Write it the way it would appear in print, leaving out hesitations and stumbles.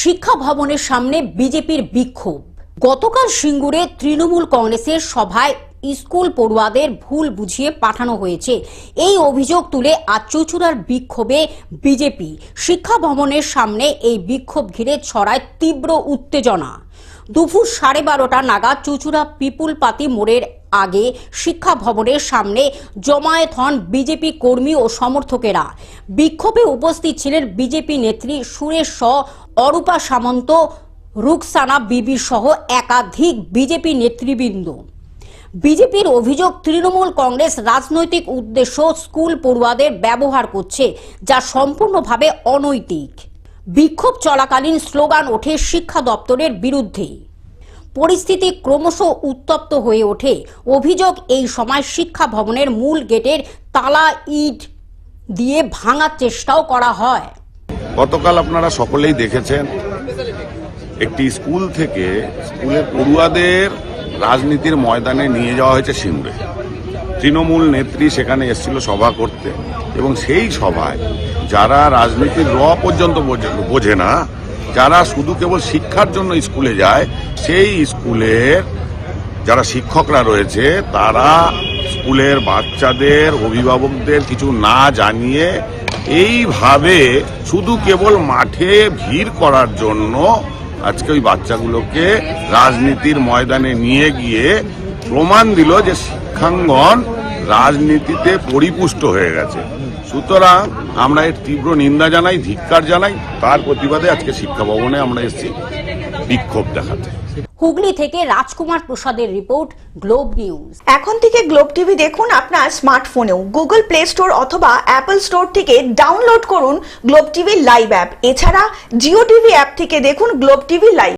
শিক্ষা ভবনের সামনে বিজেপির বিক্ষোভ। গতকাল সিঙ্গুরে তৃণমূল কংগ্রেসের সভায় স্কুল পড়ুয়াদের ভুল বুঝিয়ে পাঠানো হয়েছে, এই অভিযোগ তুলে আজ চুঁচুড়ার বিক্ষোভে বিজেপি। শিক্ষা ভবনের সামনে এই বিক্ষোভ ঘিরে ছড়ায় তীব্র উত্তেজনা। দুপুর 12:30 নাগাদ চুঁচুড়া পিপুল পাতি মোড়ের আগে শিক্ষা ভবনের সামনে জমায়েত হন বিজেপি কর্মী ও সমর্থকেরা। বিক্ষোভে উপস্থিত ছিলেন বিজেপি নেত্রী সুরেশ শ, অরূপা সামন্ত, রুকসানা বিবি সহ একাধিক বিজেপি নেতৃবৃন্দ। বিজেপির অভিযোগ, তৃণমূল কংগ্রেস রাজনৈতিক উদ্দেশ্য স্কুল পড়ুয়াদের ব্যবহার করছে, যা সম্পূর্ণভাবে অনৈতিক। বিক্ষোভ চলাকালীন স্লোগান ওঠে শিক্ষা দপ্তরের বিরুদ্ধে। পরিস্থিতি ক্রমশ উত্তপ্ত হয়ে ওঠে। অভিযোগ, এই সময় শিক্ষা ভবনের মূল গেটের তালা ইট দিয়ে ভাঙার চেষ্টাও করা হয়। গতকাল আপনারা সকলেই দেখেছেন, একটি স্কুল থেকে স্কুলের পড়ুয়াদের রাজনীতির ময়দানে নিয়ে যাওয়া হয়েছে সিঙ্গুরে। তৃণমূল নেত্রী সেখানে এসেছিল সভা করতে, এবং সেই সভায় যারা রাজনীতির পর্যন্ত বোঝে না, যারা শুধু কেবল শিক্ষার জন্য স্কুলে যায়, সেই স্কুলের যারা শিক্ষকরা রয়েছে তারা স্কুলের বাচ্চাদের অভিভাবকদের কিছু না জানিয়ে এইভাবে শুধু কেবল মাঠে ভিড় করার জন্য আজকে ওই বাচ্চাগুলোকে রাজনীতির ময়দানে নিয়ে গিয়ে প্রমাণ দিল যে শিক্ষাঙ্গন রাজনীতিতে পরিপুষ্ট হয়ে গেছে। সুতরাং আমরা এর তীব্র নিন্দা জানাই, ধিক্কার জানাই। তার প্রতিবাদে আজকে শিক্ষা ভবনে আমরা এসেছি বিক্ষোভ দেখাতে। হুগলি থেকে রাজকুমার প্রসাদের রিপোর্ট, গ্লোব নিউজ। এখন থেকে গ্লোব টিভি দেখুন আপনার স্মার্টফোনেও। গুগল প্লে স্টোর অথবা অ্যাপল স্টোর থেকে ডাউনলোড করুন গ্লোব টিভি লাইভ অ্যাপ। এছাড়া জিও টিভি অ্যাপ থেকে দেখুন গ্লোব টিভি লাইভ।